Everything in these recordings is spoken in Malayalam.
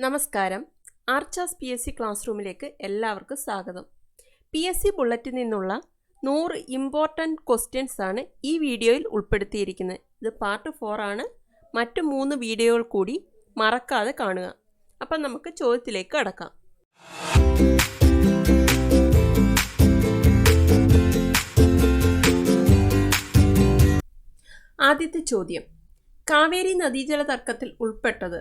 നമസ്കാരം. ആർച്ചാസ് PSC ക്ലാസ് റൂമിലേക്ക് എല്ലാവർക്കും സ്വാഗതം. PSC ബുള്ളറ്റിൽ നിന്നുള്ള 100 ഇമ്പോർട്ടൻറ്റ് ക്വസ്റ്റ്യൻസ് ആണ് ഈ വീഡിയോയിൽ ഉൾപ്പെടുത്തിയിരിക്കുന്നത്. ഇത് പാർട്ട് 4 ആണ്. മറ്റു 3 വീഡിയോകൾ കൂടി മറക്കാതെ കാണുക. അപ്പം നമുക്ക് ചോദ്യത്തിലേക്ക് കടക്കാം. ആദ്യത്തെ ചോദ്യം: കാവേരി നദീജല തർക്കത്തിൽ ഉൾപ്പെട്ടത്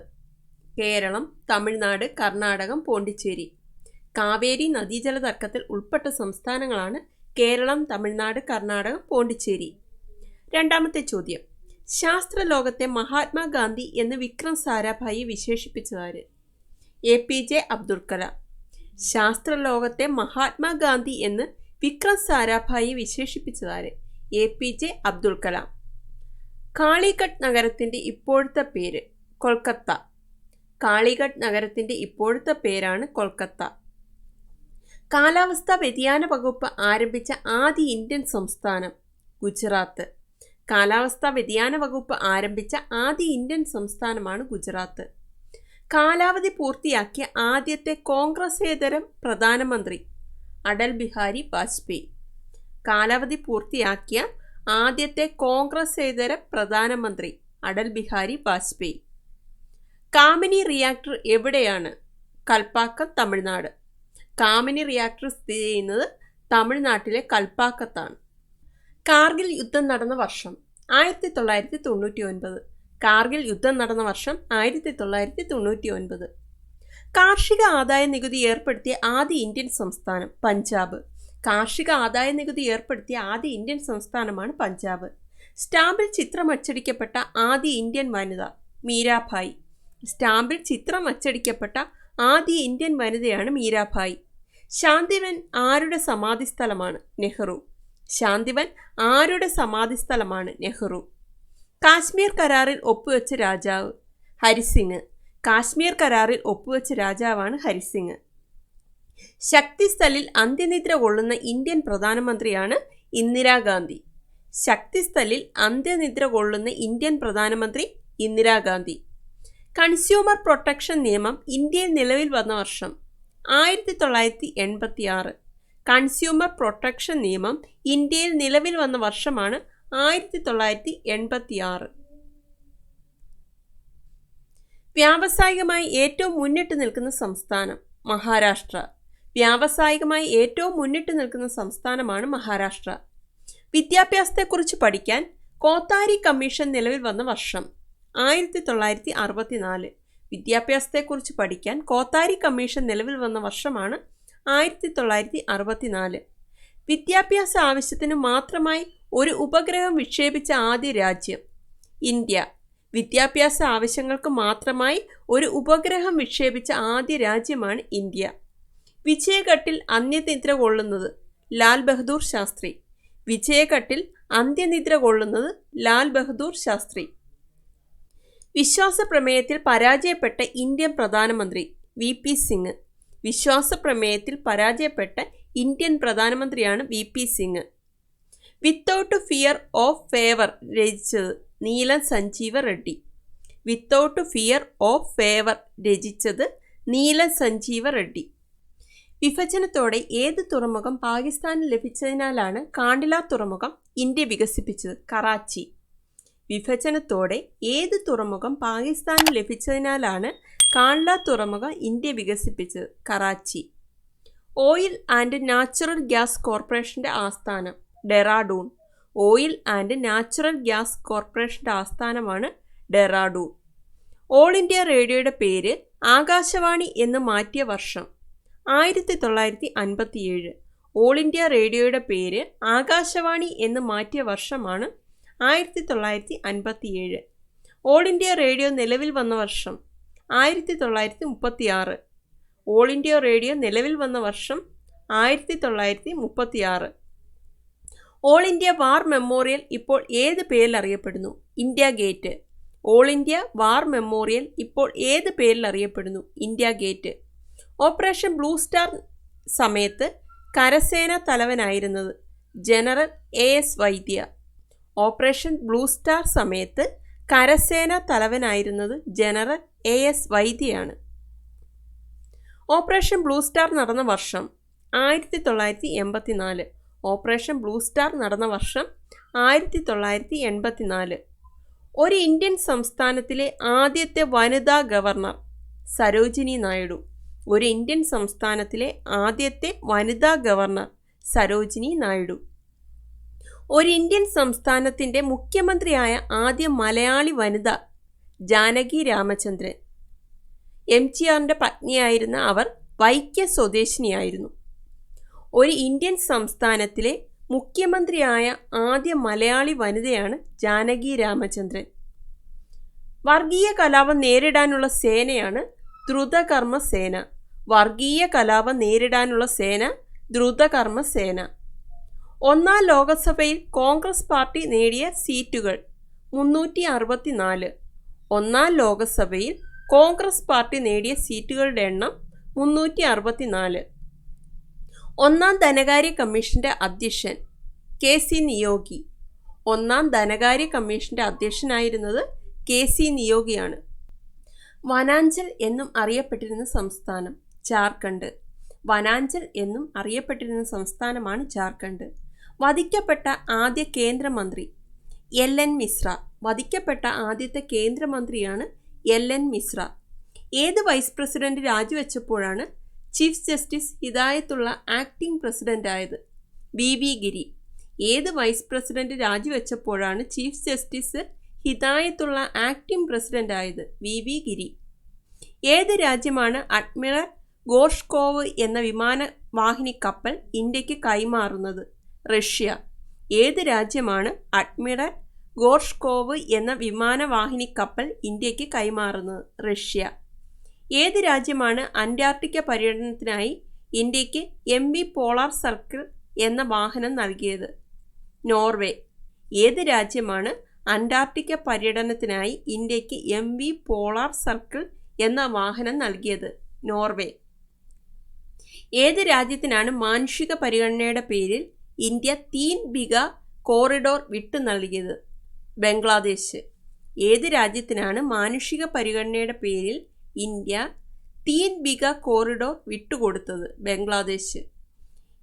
കേരളം, തമിഴ്നാട്, കർണാടകം, പോണ്ടിച്ചേരി. കാവേരി നദീജല തർക്കത്തിൽ ഉൾപ്പെട്ട സംസ്ഥാനങ്ങളാണ് കേരളം, തമിഴ്നാട്, കർണാടകം, പോണ്ടിച്ചേരി. രണ്ടാമത്തെ ചോദ്യം: ശാസ്ത്രലോകത്തെ മഹാത്മാഗാന്ധി എന്ന് വിക്രം സാരാഭായി വിശേഷിപ്പിച്ചതാര്? APJ അബ്ദുൽ കലാം. ശാസ്ത്രലോകത്തെ മഹാത്മാഗാന്ധി എന്ന് വിക്രം സാരാഭായി വിശേഷിപ്പിച്ചതാര്? APJ അബ്ദുൽ കലാം. കാളിഘട്ട് നഗരത്തിൻ്റെ ഇപ്പോഴത്തെ പേര്? കൊൽക്കത്ത. കാളിഘട്ട് നഗരത്തിൻ്റെ ഇപ്പോഴത്തെ പേരാണ് കൊൽക്കത്ത. കാലാവസ്ഥാ വ്യതിയാന വകുപ്പ് ആരംഭിച്ച ആദ്യ ഇന്ത്യൻ സംസ്ഥാനം? ഗുജറാത്ത്. കാലാവസ്ഥാ വ്യതിയാന വകുപ്പ് ആരംഭിച്ച ആദ്യ ഇന്ത്യൻ സംസ്ഥാനമാണ് ഗുജറാത്ത്. കാലാവധി പൂർത്തിയാക്കിയ ആദ്യത്തെ കോൺഗ്രസേതര പ്രധാനമന്ത്രി? അടൽ ബിഹാരി വാജ്പേയി. കാലാവധി പൂർത്തിയാക്കിയ ആദ്യത്തെ കോൺഗ്രസേതര പ്രധാനമന്ത്രി അടൽ ബിഹാരി വാജ്പേയി. കാമിനി റിയാക്ടർ എവിടെയാണ്? കൽപ്പാക്കം, തമിഴ്നാട്. കാമിനി റിയാക്ടർ സ്ഥിതി ചെയ്യുന്നത് തമിഴ്നാട്ടിലെ കൽപ്പാക്കത്താണ്. കാർഗിൽ യുദ്ധം നടന്ന വർഷം? 1999. കാർഗിൽ യുദ്ധം നടന്ന വർഷം 1999. കാർഷിക ആദായ നികുതി ഏർപ്പെടുത്തിയ ആദ്യ ഇന്ത്യൻ സംസ്ഥാനം? പഞ്ചാബ്. കാർഷിക ആദായ നികുതി ഏർപ്പെടുത്തിയ ആദ്യ ഇന്ത്യൻ സംസ്ഥാനമാണ് പഞ്ചാബ്. സ്റ്റാമ്പിൽ ചിത്രം അച്ചടിക്കപ്പെട്ട ആദ്യ ഇന്ത്യൻ വനിത? മീരാഭായ്. സ്റ്റാമ്പിൽ ചിത്രം അച്ചടിക്കപ്പെട്ട ആദ്യ ഇന്ത്യൻ വനിതയാണ് മീരാഭായ്. ശാന്തിവൻ ആരുടെ സമാധിസ്ഥലമാണ്? നെഹ്റു. ശാന്തിവൻ ആരുടെ സമാധിസ്ഥലമാണ്? നെഹ്റു. കാശ്മീർ കരാറിൽ ഒപ്പുവെച്ച രാജാവ്? ഹരിസിംഗ്. കാശ്മീർ കരാറിൽ ഒപ്പുവെച്ച രാജാവാണ് ഹരിസിംഗ്. ശക്തിസ്ഥലിൽ അന്ത്യനിദ്ര കൊള്ളുന്ന ഇന്ത്യൻ പ്രധാനമന്ത്രിയാണ് ഇന്ദിരാഗാന്ധി. ശക്തിസ്ഥലിൽ അന്ത്യനിദ്ര കൊള്ളുന്ന ഇന്ത്യൻ പ്രധാനമന്ത്രി ഇന്ദിരാഗാന്ധി. കൺസ്യൂമർ പ്രൊട്ടക്ഷൻ നിയമം ഇന്ത്യയിൽ നിലവിൽ വന്ന വർഷം? 1986. കൺസ്യൂമർ പ്രൊട്ടക്ഷൻ നിയമം ഇന്ത്യയിൽ നിലവിൽ വന്ന വർഷമാണ് 1986. വ്യാവസായികമായി ഏറ്റവും മുന്നിട്ട് നിൽക്കുന്ന സംസ്ഥാനം? മഹാരാഷ്ട്ര. വ്യാവസായികമായി ഏറ്റവും മുന്നിട്ട് നിൽക്കുന്ന സംസ്ഥാനമാണ് മഹാരാഷ്ട്ര. വിദ്യാഭ്യാസത്തെക്കുറിച്ച് പഠിക്കാൻ കോത്താരി കമ്മീഷൻ നിലവിൽ വന്ന വർഷം? 1964. വിദ്യാഭ്യാസത്തെക്കുറിച്ച് പഠിക്കാൻ കോത്താരി കമ്മീഷൻ നിലവിൽ വന്ന വർഷമാണ് 1964. വിദ്യാഭ്യാസ ആവശ്യത്തിന് മാത്രമായി ഒരു ഉപഗ്രഹം വിക്ഷേപിച്ച ആദ്യ രാജ്യം? ഇന്ത്യ. വിദ്യാഭ്യാസ ആവശ്യങ്ങൾക്ക് മാത്രമായി ഒരു ഉപഗ്രഹം വിക്ഷേപിച്ച ആദ്യ രാജ്യമാണ് ഇന്ത്യ. വിജയഘട്ടിൽ അന്ത്യനിദ്ര കൊള്ളുന്നത്? ലാൽ ബഹദൂർ ശാസ്ത്രി. വിജയഘട്ടിൽ അന്ത്യനിദ്ര കൊള്ളുന്നത് ലാൽ ബഹദൂർ ശാസ്ത്രി. വിശ്വാസപ്രമേയത്തിൽ പരാജയപ്പെട്ട ഇന്ത്യൻ പ്രധാനമന്ത്രി? VP സിംഗ്. വിശ്വാസപ്രമേയത്തിൽ പരാജയപ്പെട്ട ഇന്ത്യൻ പ്രധാനമന്ത്രിയാണ് VP Singh. Without fear of favour രചിച്ചത്? Neelam Sanjiva Reddy. Without fear of favour രചിച്ചത് നീലം സഞ്ജീവ റെഡ്ഡി. വിഭജനത്തോടെ ഏത് തുറമുഖം പാകിസ്ഥാനിൽ ലഭിച്ചതിനാലാണ് കാണ്ടില തുറമുഖം ഇന്ത്യ വികസിപ്പിച്ചത്? കറാച്ചി. വിഭജനത്തോടെ ഏത് തുറമുഖം പാകിസ്ഥാനിൽ ലഭിച്ചതിനാലാണ് കാണ്ടില തുറമുഖം ഇന്ത്യ വികസിപ്പിച്ചത്? Karachi. Oil and natural gas കോർപ്പറേഷൻ്റെ ആസ്ഥാനം? Dehradun. Oil and natural gas കോർപ്പറേഷൻ്റെ ആസ്ഥാനമാണ് ഡെറാഡൂൺ. ഓൾ ഇന്ത്യ റേഡിയോയുടെ പേര് ആകാശവാണി എന്ന് മാറ്റിയ വർഷം? 1957. ഓൾ ഇന്ത്യ റേഡിയോയുടെ പേര് ആകാശവാണി എന്ന് മാറ്റിയ വർഷമാണ് 1957. ഓൾ ഇന്ത്യ റേഡിയോ നിലവിൽ വന്ന വർഷം? 1936. ഓൾ ഇന്ത്യ റേഡിയോ നിലവിൽ വന്ന വർഷം 1936. ഓൾ ഇന്ത്യ വാർ മെമ്മോറിയൽ ഇപ്പോൾ ഏത് പേരിൽ അറിയപ്പെടുന്നു? India Gate. All India War Memorial ഇപ്പോൾ ഏത് പേരിൽ അറിയപ്പെടുന്നു? India Gate. Operation Blue Star സമയത്ത് കരസേനാ തലവനായിരുന്നത്? General AS Vaidya. Operation Blue Star സമയത്ത് കരസേനാ തലവനായിരുന്നത് ജനറൽ AS വൈദ്യയാണ്. ഓപ്പറേഷൻ ബ്ലൂ സ്റ്റാർ നടന്ന വർഷം 1984. ഓപ്പറേഷൻ ബ്ലൂ സ്റ്റാർ നടന്ന വർഷം 1984. ഒരു ഇന്ത്യൻ സംസ്ഥാനത്തിലെ ആദ്യത്തെ വനിതാ ഗവർണർ സരോജിനി നായിഡു. ഒരു ഇന്ത്യൻ സംസ്ഥാനത്തിലെ ആദ്യത്തെ വനിതാ ഗവർണർ സരോജിനി നായിഡു. ഒരു ഇന്ത്യൻ സംസ്ഥാനത്തിൻ്റെ മുഖ്യമന്ത്രിയായ ആദ്യ മലയാളി വനിത ജാനകി രാമചന്ദ്രൻ. എംജിആറിൻ്റെ പത്നിയായിരുന്ന അവർ വൈക്കം സ്വദേശിനിയായിരുന്നു. ഒരു ഇന്ത്യൻ സംസ്ഥാനത്തിലെ മുഖ്യമന്ത്രിയായ ആദ്യ മലയാളി വനിതയാണ് ജാനകി രാമചന്ദ്രൻ. വർഗീയ കലാപം നേരിടാനുള്ള സേനയാണ് ദ്രുതകർമ്മ സേന. വർഗീയ കലാപം നേരിടാനുള്ള സേന ദ്രുതകർമ്മ സേന. ഒന്നാം ലോകസഭയിൽ കോൺഗ്രസ് പാർട്ടി നേടിയ സീറ്റുകൾ 364. ഒന്നാം ലോകസഭയിൽ കോൺഗ്രസ് പാർട്ടി നേടിയ സീറ്റുകളുടെ എണ്ണം 364. ഒന്നാം ധനകാര്യ കമ്മീഷന്റെ അധ്യക്ഷൻ KC നിയോഗി. ഒന്നാം ധനകാര്യ കമ്മീഷന്റെ അധ്യക്ഷനായിരുന്നത് KC നിയോഗിയാണ്. വനാഞ്ചൽ എന്നും അറിയപ്പെട്ടിരുന്ന സംസ്ഥാനം ജാർഖണ്ഡ്. വനാഞ്ചൽ എന്നും അറിയപ്പെട്ടിരുന്ന സംസ്ഥാനമാണ് ജാർഖണ്ഡ്. വധിക്കപ്പെട്ട ആദ്യ കേന്ദ്രമന്ത്രി LN മിശ്ര. വധിക്കപ്പെട്ട ആദ്യത്തെ കേന്ദ്രമന്ത്രിയാണ് LN മിശ്ര. ഏത് വൈസ് പ്രസിഡന്റ് രാജിവെച്ചപ്പോഴാണ് ചീഫ് ജസ്റ്റിസ് ഹിദായത്തുള്ള ആക്ടിംഗ് പ്രസിഡന്റായത്? BB ഗിരി. ഏത് വൈസ് പ്രസിഡന്റ് രാജിവെച്ചപ്പോഴാണ് ചീഫ് ജസ്റ്റിസ് ഹിദായത്തുള്ള ആക്ടിംഗ് പ്രസിഡന്റായത്? BB ഗിരി. ഏത് രാജ്യമാണ് അഡ്മിറൽ ഗോർഷ്കോവ് എന്ന വിമാനവാഹിനി കപ്പൽ ഇന്ത്യക്ക് കൈമാറുന്നത്? റഷ്യ. ഏത് രാജ്യമാണ് അഡ്മിറൽ ഗോർഷ്കോവ് എന്ന വിമാനവാഹിനി കപ്പൽ ഇന്ത്യക്ക് കൈമാറുന്നത്? റഷ്യ. ഏത് രാജ്യമാണ് അന്റാർട്ടിക്ക പര്യടനത്തിനായി ഇന്ത്യക്ക് MV പോളാർ സർക്കിൾ എന്ന വാഹനം നൽകിയത്? നോർവേ. ഏത് രാജ്യമാണ് അന്റാർട്ടിക്ക പര്യടനത്തിനായി ഇന്ത്യക്ക് MV പോളാർ സർക്കിൾ എന്ന വാഹനം നൽകിയത്? നോർവേ. ഏത് രാജ്യത്തിനാണ് മാനുഷിക പരിഗണനയുടെ പേരിൽ ഇന്ത്യ 3 ബിഗ കോറിഡോർ വിട്ടു നൽകിയത്? ബംഗ്ലാദേശ്. ഏത് രാജ്യത്തിനാണ് മാനുഷിക പരിഗണനയുടെ പേരിൽ ഇന്ത്യ 3 ബിഗ കോറിഡോർ വിട്ടുകൊടുത്തത്? ബംഗ്ലാദേശ്.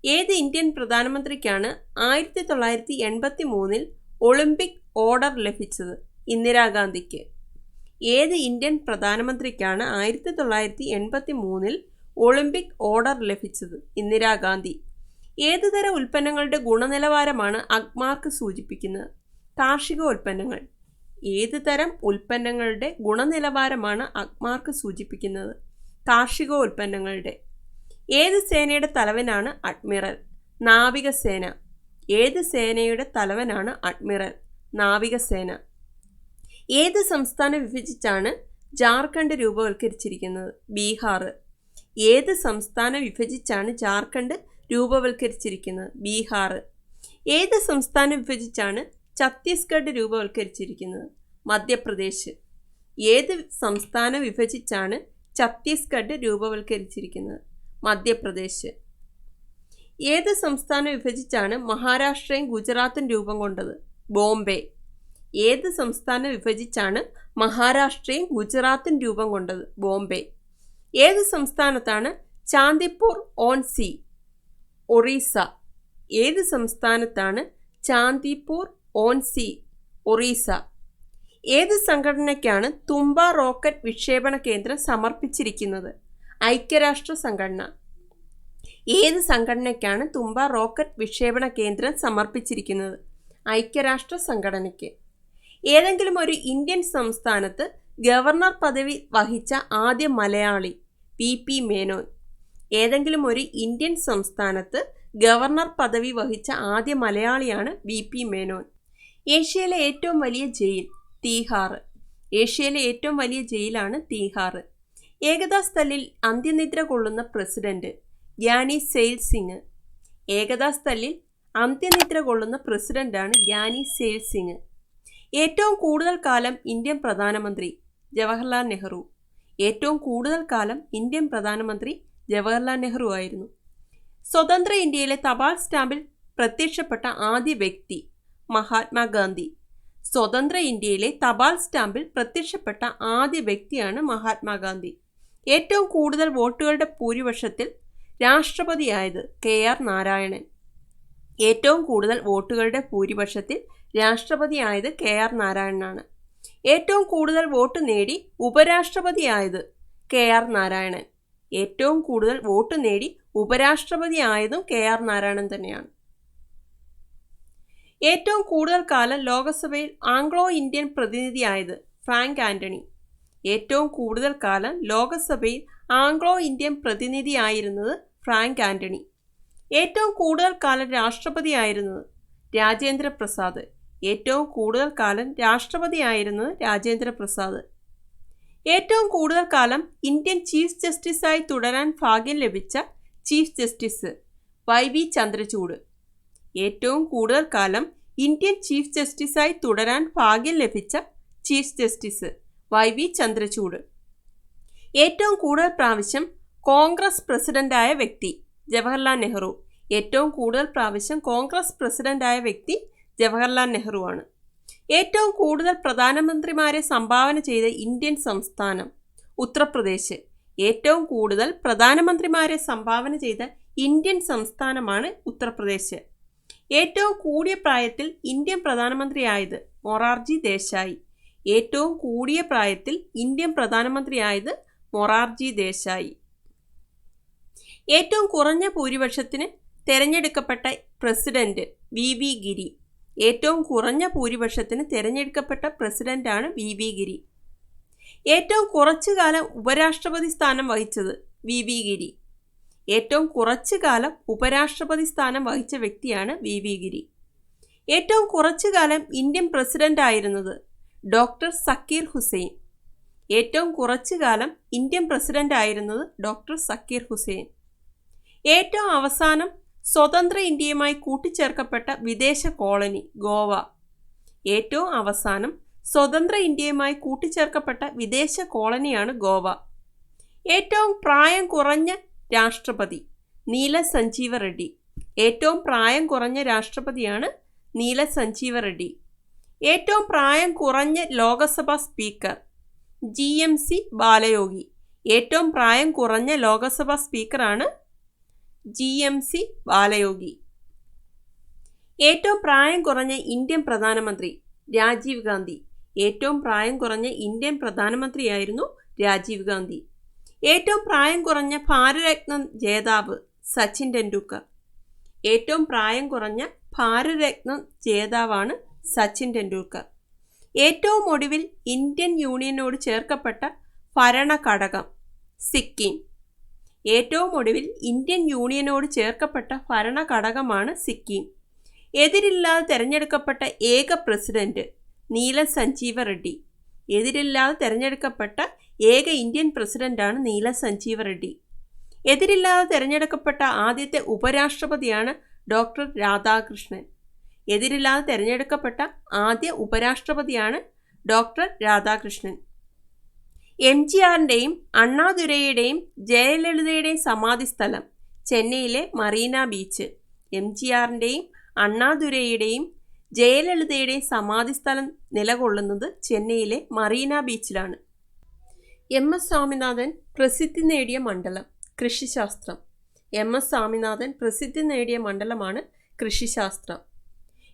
ഏത് ഇന്ത്യൻ പ്രധാനമന്ത്രിക്കാണ് 1983 ഒളിമ്പിക് ഓർഡർ ലഭിച്ചത്? ഇന്ദിരാഗാന്ധിക്ക്. ഏത് ഇന്ത്യൻ പ്രധാനമന്ത്രിക്കാണ് 1983 ഒളിമ്പിക് ഓർഡർ ലഭിച്ചത്? ഇന്ദിരാഗാന്ധി. ഏത് തരം ഉൽപ്പന്നങ്ങളുടെ ഗുണനിലവാരമാണ് അഗ്മാർക്ക് സൂചിപ്പിക്കുന്നത്? കാർഷിക ഉൽപ്പന്നങ്ങൾ. ഏത് തരം ഉൽപ്പന്നങ്ങളുടെ ഗുണനിലവാരമാണ് അഗ്മാർക്ക് സൂചിപ്പിക്കുന്നത്? കാർഷിക ഉൽപ്പന്നങ്ങളുടെ. ഏത് സേനയുടെ തലവനാണ് അഡ്മിറൽ? നാവികസേന. ഏത് സേനയുടെ തലവനാണ് അഡ്മിറൽ? നാവികസേന. ഏത് സംസ്ഥാനം വിഭജിച്ചാണ് ജാർഖണ്ഡ് രൂപവൽക്കരിച്ചിരിക്കുന്നത്? ബീഹാർ. ഏത് സംസ്ഥാനം വിഭജിച്ചാണ് ജാർഖണ്ഡ് രൂപവൽക്കരിച്ചിരിക്കുന്നത്? ബീഹാർ. ഏത് സംസ്ഥാനം വിഭജിച്ചാണ് ഛത്തീസ്ഗഡ് രൂപവൽക്കരിച്ചിരിക്കുന്നത്? മധ്യപ്രദേശ്. ഏത് സംസ്ഥാനം വിഭജിച്ചാണ് ഛത്തീസ്ഗഡ് രൂപവൽക്കരിച്ചിരിക്കുന്നത്? മധ്യപ്രദേശ്. ഏത് സംസ്ഥാനം വിഭജിച്ചാണ് മഹാരാഷ്ട്രയും ഗുജറാത്തും രൂപം കൊണ്ടത്? ബോംബെ. ഏത് സംസ്ഥാനം വിഭജിച്ചാണ് മഹാരാഷ്ട്രയും ഗുജറാത്തും രൂപം കൊണ്ടത്? ബോംബെ. ഏത് സംസ്ഥാനത്താണ് ചാന്ദിപ്പൂർ ഓൺ സി? ഒറീസ. ഏത് സംസ്ഥാനത്താണ് ചാന്ദിപ്പൂർ ഓൺ സി? ഒറീസ. ഏത് സംഘടനയ്ക്കാണ് തുമ്പ റോക്കറ്റ് വിക്ഷേപണ കേന്ദ്രം സമർപ്പിച്ചിരിക്കുന്നത്? ഐക്യരാഷ്ട്ര സംഘടന. ഏത് സംഘടനയ്ക്കാണ് തുമ്പ റോക്കറ്റ് വിക്ഷേപണ കേന്ദ്രം സമർപ്പിച്ചിരിക്കുന്നത്? ഐക്യരാഷ്ട്ര സംഘടനയ്ക്ക്. ഏതെങ്കിലും ഒരു ഇന്ത്യൻ സംസ്ഥാനത്ത് ഗവർണർ പദവി വഹിച്ച ആദ്യ മലയാളി? PP മേനോൻ. ഏതെങ്കിലും ഒരു ഇന്ത്യൻ സംസ്ഥാനത്ത് ഗവർണർ പദവി വഹിച്ച ആദ്യ മലയാളിയാണ് VP മേനോൻ. ഏഷ്യയിലെ ഏറ്റവും വലിയ ജയിൽ? തീഹാർ. ഏഷ്യയിലെ ഏറ്റവും വലിയ ജയിലാണ് തീഹാർ. ഏകതാ സ്ഥലിൽ അന്ത്യനിദ്ര കൊള്ളുന്ന പ്രസിഡന്റ്? ഗ്യാനി സെയിൽ സിംഗ്. ഏകതാ സ്ഥലിൽ അന്ത്യനിദ്ര കൊള്ളുന്ന പ്രസിഡന്റാണ് ഗ്യാനി സെയിൽ സിംഗ്. ഏറ്റവും കൂടുതൽ കാലം ഇന്ത്യൻ പ്രധാനമന്ത്രി? ജവഹർലാൽ നെഹ്റു. ഏറ്റവും കൂടുതൽ കാലം ഇന്ത്യൻ പ്രധാനമന്ത്രി ജവഹർലാൽ നെഹ്റു ആയിരുന്നു. സ്വതന്ത്ര ഇന്ത്യയിലെ തപാൽ സ്റ്റാമ്പിൽ പ്രത്യക്ഷപ്പെട്ട ആദ്യ വ്യക്തി? മഹാത്മാഗാന്ധി. സ്വതന്ത്ര ഇന്ത്യയിലെ തപാൽ സ്റ്റാമ്പിൽ പ്രത്യക്ഷപ്പെട്ട ആദ്യ വ്യക്തിയാണ് മഹാത്മാഗാന്ധി. ഏറ്റവും കൂടുതൽ വോട്ടുകളുടെ ഭൂരിപക്ഷത്തിൽ രാഷ്ട്രപതിയായത് KR നാരായണൻ. ഏറ്റവും കൂടുതൽ വോട്ടുകളുടെ ഭൂരിപക്ഷത്തിൽ രാഷ്ട്രപതിയായത് KR നാരായണനാണ്. ഏറ്റവും കൂടുതൽ വോട്ട് നേടി ഉപരാഷ്ട്രപതിയായത് KR നാരായണൻ. ഏറ്റവും കൂടുതൽ വോട്ട് നേടി ഉപരാഷ്ട്രപതിയായതും KR നാരായണൻ തന്നെയാണ്. ഏറ്റവും കൂടുതൽ കാലം ലോകസഭയിൽ ആംഗ്ലോ ഇന്ത്യൻ പ്രതിനിധിയായത് ഫ്രാങ്ക് ആന്റണി. ഏറ്റവും കൂടുതൽ കാലം ലോകസഭയിൽ ആംഗ്ലോ ഇന്ത്യൻ പ്രതിനിധിയായിരുന്നത് ഫ്രാങ്ക് ആന്റണി. ഏറ്റവും കൂടുതൽ കാലം രാഷ്ട്രപതിയായിരുന്നത് രാജേന്ദ്ര പ്രസാദ്. ഏറ്റവും കൂടുതൽ കാലം രാഷ്ട്രപതിയായിരുന്നത് രാജേന്ദ്ര പ്രസാദ്. ഏറ്റവും കൂടുതൽ കാലം ഇന്ത്യൻ ചീഫ് ജസ്റ്റിസായി തുടരാൻ ഭാഗ്യം ലഭിച്ച ചീഫ് ജസ്റ്റിസ് YV ചന്ദ്രചൂഡ്. ഏറ്റവും കൂടുതൽ കാലം ഇന്ത്യൻ ചീഫ് ജസ്റ്റിസായി തുടരാൻ ഭാഗ്യം ലഭിച്ച ചീഫ് ജസ്റ്റിസ് YV ചന്ദ്രചൂഡ്. ഏറ്റവും കൂടുതൽ പ്രാവശ്യം കോൺഗ്രസ് പ്രസിഡന്റായ വ്യക്തി ജവഹർലാൽ നെഹ്റു. ഏറ്റവും കൂടുതൽ പ്രാവശ്യം കോൺഗ്രസ് പ്രസിഡന്റായ വ്യക്തി ജവഹർലാൽ നെഹ്റു ആണ്. ഏറ്റവും കൂടുതൽ പ്രധാനമന്ത്രിമാരെ സംഭാവന ചെയ്ത ഇന്ത്യൻ സംസ്ഥാനം ഉത്തർപ്രദേശ്. ഏറ്റവും കൂടുതൽ പ്രധാനമന്ത്രിമാരെ സംഭാവന ചെയ്ത ഇന്ത്യൻ സംസ്ഥാനമാണ് ഉത്തർപ്രദേശ്. ഏറ്റവും കൂടിയ പ്രായത്തിൽ ഇന്ത്യൻ പ്രധാനമന്ത്രിയായത് മൊറാർജി ദേശായി. ഏറ്റവും കൂടിയ പ്രായത്തിൽ ഇന്ത്യൻ പ്രധാനമന്ത്രിയായത് മൊറാർജി ദേശായി. ഏറ്റവും കുറഞ്ഞ ഭൂരിപക്ഷത്തിന് തിരഞ്ഞെടുക്കപ്പെട്ട പ്രസിഡന്റ് VV ഗിരി. ഏറ്റവും കുറഞ്ഞ ഭൂരിപക്ഷത്തിന് തിരഞ്ഞെടുക്കപ്പെട്ട പ്രസിഡന്റാണ് VV ഗിരി. ഏറ്റവും കുറച്ചു കാലം ഉപരാഷ്ട്രപതി സ്ഥാനം വഹിച്ചത് VV ഗിരി. ഏറ്റവും കുറച്ചു കാലം ഉപരാഷ്ട്രപതി സ്ഥാനം വഹിച്ച വ്യക്തിയാണ് VV ഗിരി. ഏറ്റവും കുറച്ചു കാലം ഇന്ത്യൻ പ്രസിഡന്റ് ആയിരുന്നത് ഡോക്ടർ സക്കീർ ഹുസൈൻ. ഏറ്റവും കുറച്ചു കാലം ഇന്ത്യൻ പ്രസിഡന്റ് ആയിരുന്നത് ഡോക്ടർ സക്കീർ ഹുസൈൻ. ഏറ്റവും അവസാനം സ്വതന്ത്ര ഇന്ത്യയുമായി കൂട്ടിച്ചേർക്കപ്പെട്ട വിദേശ കോളനി ഗോവ. ഏറ്റവും അവസാനം സ്വതന്ത്ര ഇന്ത്യയുമായി കൂട്ടിച്ചേർക്കപ്പെട്ട വിദേശ കോളനിയാണ് ഗോവ. ഏറ്റവും പ്രായം കുറഞ്ഞ രാഷ്ട്രപതി നീല സഞ്ജീവ റെഡ്ഡി. ഏറ്റവും പ്രായം കുറഞ്ഞ രാഷ്ട്രപതിയാണ് നീല സഞ്ജീവ റെഡ്ഡി. ഏറ്റവും പ്രായം കുറഞ്ഞ ലോകസഭാ സ്പീക്കർ GMC ബാലയോഗി. ഏറ്റവും പ്രായം കുറഞ്ഞ ലോകസഭാ സ്പീക്കറാണ് GMC ബാലയോഗി. ഏറ്റവും പ്രായം കുറഞ്ഞ ഇന്ത്യൻ പ്രധാനമന്ത്രി രാജീവ് ഗാന്ധി. ഏറ്റവും പ്രായം കുറഞ്ഞ ഇന്ത്യൻ പ്രധാനമന്ത്രിയായിരുന്നു രാജീവ് ഗാന്ധി. ഏറ്റവും പ്രായം കുറഞ്ഞ ഭാരതരത്ന ജേതാവ് സച്ചിൻ ടെണ്ടുൽക്കർ. ഏറ്റവും പ്രായം കുറഞ്ഞ ഭാരതരത്ന ജേതാവാണ് സച്ചിൻ ടെണ്ടുൽക്കർ. ഏറ്റവും ഒടുവിൽ ഇന്ത്യൻ യൂണിയനോട് ചേർക്കപ്പെട്ട ഭരണഘടകം സിക്കിം. ഏറ്റവും ഒടുവിൽ ഇന്ത്യൻ യൂണിയനോട് ചേർക്കപ്പെട്ട ഭരണഘടകമാണ് സിക്കിം. എതിരില്ലാതെ തെരഞ്ഞെടുക്കപ്പെട്ട ഏക പ്രസിഡന്റ് നീല സഞ്ജീവ റെഡ്ഡി. എതിരില്ലാതെ തെരഞ്ഞെടുക്കപ്പെട്ട ഏക ഇന്ത്യൻ പ്രസിഡന്റാണ് നീല സഞ്ജീവ റെഡ്ഡി. എതിരില്ലാതെ തെരഞ്ഞെടുക്കപ്പെട്ട ആദ്യത്തെ ഉപരാഷ്ട്രപതിയാണ് ഡോക്ടർ രാധാകൃഷ്ണൻ. എതിരില്ലാതെ തെരഞ്ഞെടുക്കപ്പെട്ട ആദ്യ ഉപരാഷ്ട്രപതിയാണ് ഡോക്ടർ രാധാകൃഷ്ണൻ. MGRന്റെയും അണ്ണാദുരൈയുടെയും ജയലളിതയുടെയും സമാധിസ്ഥലം ചെന്നൈയിലെ മറീന ബീച്ച്. MGRന്റെയും അണ്ണാദുരൈയുടെയും ജയലളിതയുടെയും സമാധിസ്ഥലം നിലകൊള്ളുന്നത് ചെന്നൈയിലെ മറീന ബീച്ചിലാണ്. MS സ്വാമിനാഥൻ പ്രസിദ്ധി നേടിയ മണ്ഡലം കൃഷിശാസ്ത്രം. MS സ്വാമിനാഥൻ പ്രസിദ്ധി നേടിയ മണ്ഡലമാണ് കൃഷിശാസ്ത്രം.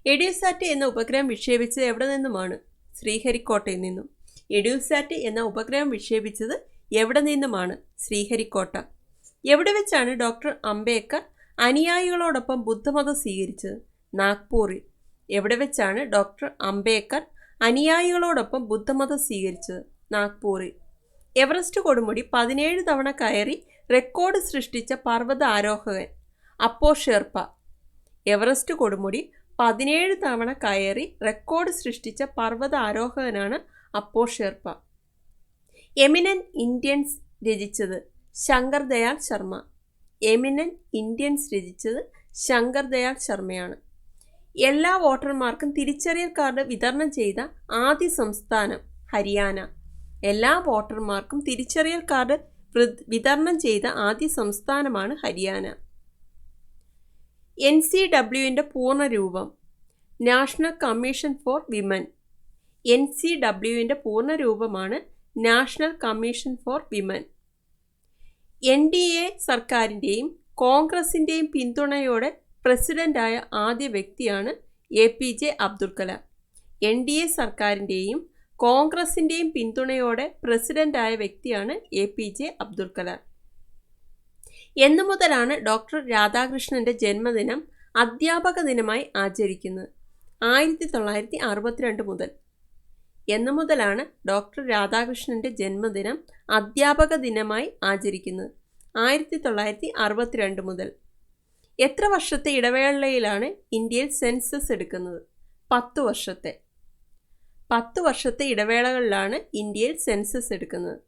എഡ്യൂസാറ്റ് എന്ന ഉപഗ്രഹം വിക്ഷേപിച്ചത് എവിടെ നിന്നുമാണ്? ശ്രീഹരിക്കോട്ടയിൽ നിന്നും. എഡ്യൂസാറ്റ് എന്ന ഉപഗ്രഹം വിക്ഷേപിച്ചത് എവിടെ നിന്നുമാണ്? ശ്രീഹരിക്കോട്ട. എവിടെ വെച്ചാണ് ഡോക്ടർ അംബേദ്കർ അനുയായികളോടൊപ്പം ബുദ്ധമതം സ്വീകരിച്ചത്? നാഗ്പൂറിൽ. എവിടെ വെച്ചാണ് ഡോക്ടർ അംബേദ്കർ അനുയായികളോടൊപ്പം ബുദ്ധമതം സ്വീകരിച്ചത്? നാഗ്പൂറിൽ. എവറസ്റ്റ് കൊടുമുടി 17 തവണ കയറി റെക്കോർഡ് സൃഷ്ടിച്ച പർവ്വത ആരോഹകൻ അപ്പോ ഷെർപ്പ. എവറസ്റ്റ് കൊടുമുടി 17 തവണ കയറി റെക്കോർഡ് സൃഷ്ടിച്ച പർവ്വത ആരോഹകനാണ് അപ്പോ ഷെർപ്പ. എമിനന്റ് ഇന്ത്യൻസ് രചിച്ചത് ശങ്കർ ദയാൽ ശർമ്മ. എമിനന്റ് ഇന്ത്യൻസ് രചിച്ചത് ശങ്കർ ദയാൽ ശർമ്മയാണ്. എല്ലാ വോട്ടർമാർക്കും തിരിച്ചറിയൽ കാർഡ് വിതരണം ചെയ്ത ആദ്യ സംസ്ഥാനം ഹരിയാന. എല്ലാ വോട്ടർമാർക്കും തിരിച്ചറിയൽ കാർഡ് വിതരണം ചെയ്ത ആദ്യ സംസ്ഥാനമാണ് ഹരിയാന. NCWന്റെ പൂർണ്ണരൂപം നാഷണൽ കമ്മീഷൻ ഫോർ വിമൻ. NCWന്റെ പൂർണ്ണരൂപമാണ് National Commission for Women. NDA സർക്കാരിൻ്റെയും കോൺഗ്രസിൻ്റെയും പിന്തുണയോടെ പ്രസിഡന്റായ ആദ്യ വ്യക്തിയാണ് APJ അബ്ദുൽ കലാം. NDA സർക്കാരിൻ്റെയും കോൺഗ്രസിൻ്റെയും പിന്തുണയോടെ പ്രസിഡന്റായ വ്യക്തിയാണ് APJ അബ്ദുൽ കലാം. എന്നു മുതലാണ് ഡോക്ടർ രാധാകൃഷ്ണൻ്റെ ജന്മദിനം അധ്യാപക ദിനമായി ആചരിക്കുന്നത്? 1962 മുതൽ. എന്നു മുതലാണ് ഡോക്ടർ രാധാകൃഷ്ണൻ്റെ ജന്മദിനം അധ്യാപക ദിനമായി ആചരിക്കുന്നത്? 1962 മുതൽ. എത്ര വർഷത്തെ ഇടവേളയിലാണ് ഇന്ത്യയിൽ സെൻസസ് എടുക്കുന്നത്? 10 വർഷത്തെ. 10 വർഷത്തെ ഇടവേളകളിലാണ് ഇന്ത്യയിൽ സെൻസസ് എടുക്കുന്നത്.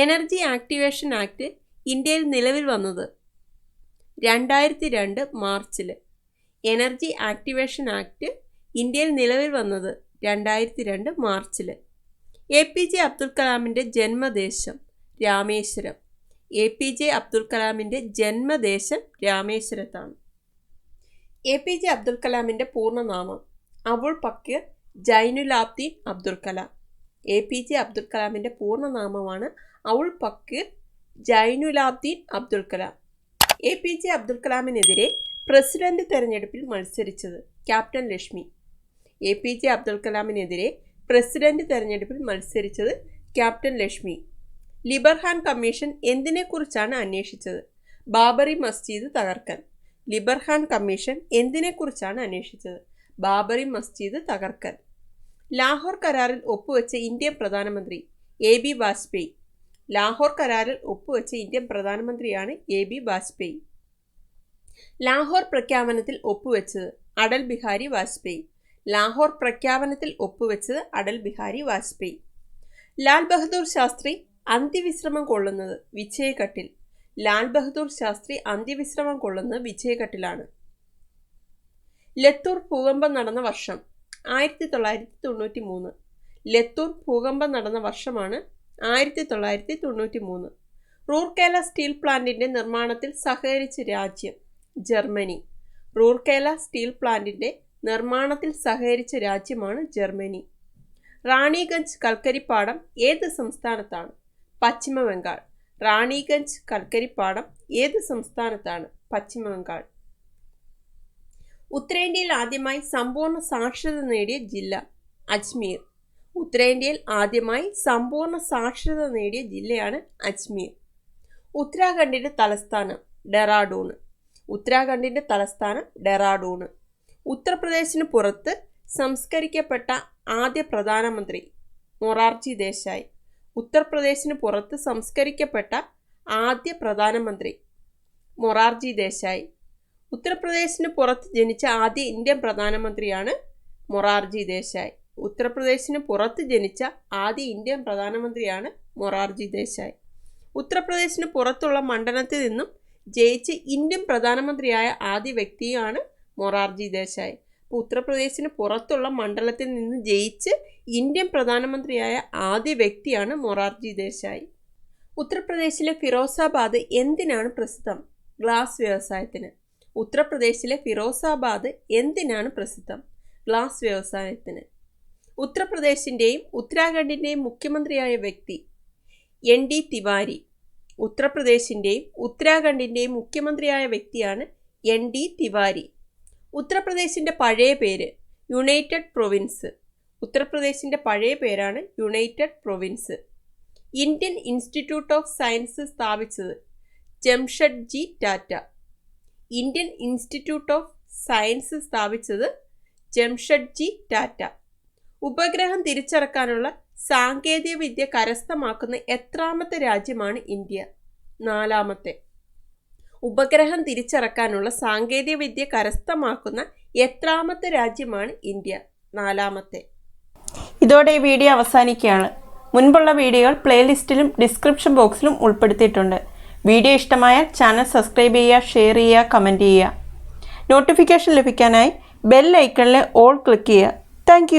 എനർജി ആക്ടിവേഷൻ ആക്ട് ഇന്ത്യയിൽ നിലവിൽ വന്നത് 2002 മാർച്ചിൽ. എനർജി ആക്ടിവേഷൻ ആക്ട് ഇന്ത്യയിൽ നിലവിൽ വന്നത് 2002 മാർച്ചിൽ. APJ അബ്ദുൽ കലാമിൻ്റെ ജന്മദേശം രാമേശ്വരം. APJ അബ്ദുൽ കലാമിൻ്റെ ജന്മദേശം രാമേശ്വരത്താണ്. APJ അബ്ദുൽ കലാമിൻ്റെ പൂർണ്ണനാമം അബുൾ പക്കീർ ജൈനുലാബ്ദീൻ അബ്ദുൽ കലാം. APJ അബ്ദുൽ കലാമിൻ്റെ പൂർണ്ണനാമമാണ് അബുൾ പക്കീർ ജൈനുലാബ്ദീൻ അബ്ദുൽ കലാം. APJ അബ്ദുൽ കലാമിനെതിരെ പ്രസിഡന്റ് തെരഞ്ഞെടുപ്പിൽ മത്സരിച്ചത് ക്യാപ്റ്റൻ ലക്ഷ്മി. APJ അബ്ദുൽ കലാമിനെതിരെ പ്രസിഡന്റ് തെരഞ്ഞെടുപ്പിൽ മത്സരിച്ചത് ക്യാപ്റ്റൻ ലക്ഷ്മി. ലിബർഹാൻ കമ്മീഷൻ എന്തിനെക്കുറിച്ചാണ് അന്വേഷിച്ചത്? ബാബറി മസ്ജിദ് തകർക്കൽ. ലിബർഹാൻ കമ്മീഷൻ എന്തിനെക്കുറിച്ചാണ് അന്വേഷിച്ചത്? ബാബറി മസ്ജിദ് തകർക്കൽ. ലാഹോർ കരാറിൽ ഒപ്പുവെച്ച ഇന്ത്യൻ പ്രധാനമന്ത്രി AB വാജ്പേയി. ലാഹോർ കരാറിൽ ഒപ്പുവെച്ച ഇന്ത്യൻ പ്രധാനമന്ത്രിയാണ് AB വാജ്പേയി. ലാഹോർ പ്രഖ്യാപനത്തിൽ ഒപ്പുവെച്ചത് അടൽ ബിഹാരി വാജ്പേയി. ലാഹോർ പ്രഖ്യാപനത്തിൽ ഒപ്പുവെച്ചത് അടൽ ബിഹാരി വാജ്പേയി. ലാൽ ബഹദൂർ ശാസ്ത്രി അന്ത്യവിശ്രമം കൊള്ളുന്നത് വിജയഘട്ടിൽ. ലാൽ ബഹദൂർ ശാസ്ത്രി അന്ത്യവിശ്രമം കൊള്ളുന്നത് വിജയഘട്ടിലാണ്. ലത്തൂർ ഭൂകമ്പം നടന്ന വർഷം 1993. ലത്തൂർ ഭൂകമ്പം നടന്ന വർഷമാണ് 1993. റൂർക്കേല സ്റ്റീൽ പ്ലാന്റിൻ്റെ നിർമ്മാണത്തിൽ സഹകരിച്ച രാജ്യം ജർമ്മനി. റൂർക്കേല സ്റ്റീൽ പ്ലാന്റിൻ്റെ നിർമ്മാണത്തിൽ സഹകരിച്ച രാജ്യമാണ് ജർമ്മനി. റാണിഗഞ്ച് കൽക്കരിപ്പാടം ഏത് സംസ്ഥാനത്താണ്? പശ്ചിമ ബംഗാൾ. റാണിഗഞ്ച് കൽക്കരിപ്പാടം ഏത് സംസ്ഥാനത്താണ്? പശ്ചിമ ബംഗാൾ. ഉത്തരേന്ത്യയിൽ ആദ്യമായി സമ്പൂർണ്ണ സാക്ഷരത നേടിയ ജില്ല അജ്മീർ. ഉത്തരേന്ത്യയിൽ ആദ്യമായി സമ്പൂർണ്ണ സാക്ഷരത നേടിയ ജില്ലയാണ് അജ്മീർ. ഉത്തരാഖണ്ഡിൻ്റെ തലസ്ഥാനം ഡെറാഡൂൺ. ഉത്തരാഖണ്ഡിൻ്റെ തലസ്ഥാനം ഡെറാഡൂൺ. ഉത്തർപ്രദേശിന് പുറത്ത് സംസ്കരിക്കപ്പെട്ട ആദ്യ പ്രധാനമന്ത്രി മൊറാർജി ദേശായി. ഉത്തർപ്രദേശിന് പുറത്ത് സംസ്കരിക്കപ്പെട്ട ആദ്യ പ്രധാനമന്ത്രി മൊറാർജി ദേശായി. ഉത്തർപ്രദേശിന് പുറത്ത് ജനിച്ച ആദ്യ ഇന്ത്യൻ പ്രധാനമന്ത്രിയാണ് മൊറാർജി ദേശായി. ഉത്തർപ്രദേശിന് പുറത്ത് ജനിച്ച ആദ്യ ഇന്ത്യൻ പ്രധാനമന്ത്രിയാണ് മൊറാർജി ദേശായി. ഉത്തർപ്രദേശിന് പുറത്തുള്ള മണ്ഡലത്തിൽ നിന്നും ജയിച്ച് ഇന്ത്യൻ പ്രധാനമന്ത്രിയായ ആദ്യ വ്യക്തിയാണ് മൊറാർജി ദേശായി. ഉത്തർപ്രദേശിന് പുറത്തുള്ള മണ്ഡലത്തിൽ നിന്ന് ജയിച്ച് ഇന്ത്യൻ പ്രധാനമന്ത്രിയായ ആദ്യ വ്യക്തിയാണ് മൊറാർജി ദേശായി. ഉത്തർപ്രദേശിലെ ഫിറോസാബാദ് എന്തിനാണ് പ്രസിദ്ധം? ഗ്ലാസ് വ്യവസായത്തിന്. ഉത്തർപ്രദേശിലെ ഫിറോസാബാദ് എന്തിനാണ് പ്രസിദ്ധം? ഗ്ലാസ് വ്യവസായത്തിന്. ഉത്തർപ്രദേശിൻ്റെയും ഉത്തരാഖണ്ഡിൻ്റെയും മുഖ്യമന്ത്രിയായ വ്യക്തി ND തിവാരി. ഉത്തർപ്രദേശിൻ്റെയും ഉത്തരാഖണ്ഡിൻ്റെയും മുഖ്യമന്ത്രിയായ വ്യക്തിയാണ് ND തിവാരി. ഉത്തർപ്രദേശിൻ്റെ പഴയ പേര് യുണൈറ്റഡ് പ്രൊവിൻസ്. ഉത്തർപ്രദേശിൻ്റെ പഴയ പേരാണ് United Province. Indian Institute of Science സ്ഥാപിച്ചത് Jamshedji Tata. Indian Institute of Science സ്ഥാപിച്ചത് ജംഷഡ്ജി ടാറ്റ. ഉപഗ്രഹം തിരിച്ചിറക്കാനുള്ള സാങ്കേതിക വിദ്യ കരസ്ഥമാക്കുന്ന എത്രാമത്തെ രാജ്യമാണ് ഇന്ത്യ? 4ാമത്തെ. ഉപഗ്രഹം തിരിച്ചിറക്കാനുള്ള സാങ്കേതിക വിദ്യ കരസ്ഥമാക്കുന്ന എത്രാമത്തെ രാജ്യമാണ് ഇന്ത്യ? 4ാമത്തെ. ഇതോടെ ഈ വീഡിയോ അവസാനിക്കുകയാണ്. മുൻപുള്ള വീഡിയോകൾ പ്ലേലിസ്റ്റിലും ഡിസ്ക്രിപ്ഷൻ ബോക്സിലും ഉൾപ്പെടുത്തിയിട്ടുണ്ട്. വീഡിയോ ഇഷ്ടമായാൽ ചാനൽ സബ്സ്ക്രൈബ് ചെയ്യുക, ഷെയർ ചെയ്യുക, കമൻറ്റ് ചെയ്യുക. നോട്ടിഫിക്കേഷൻ ലഭിക്കാനായി ബെൽ ഐക്കണിലെ ഓൾ ക്ലിക്ക് ചെയ്യുക. താങ്ക്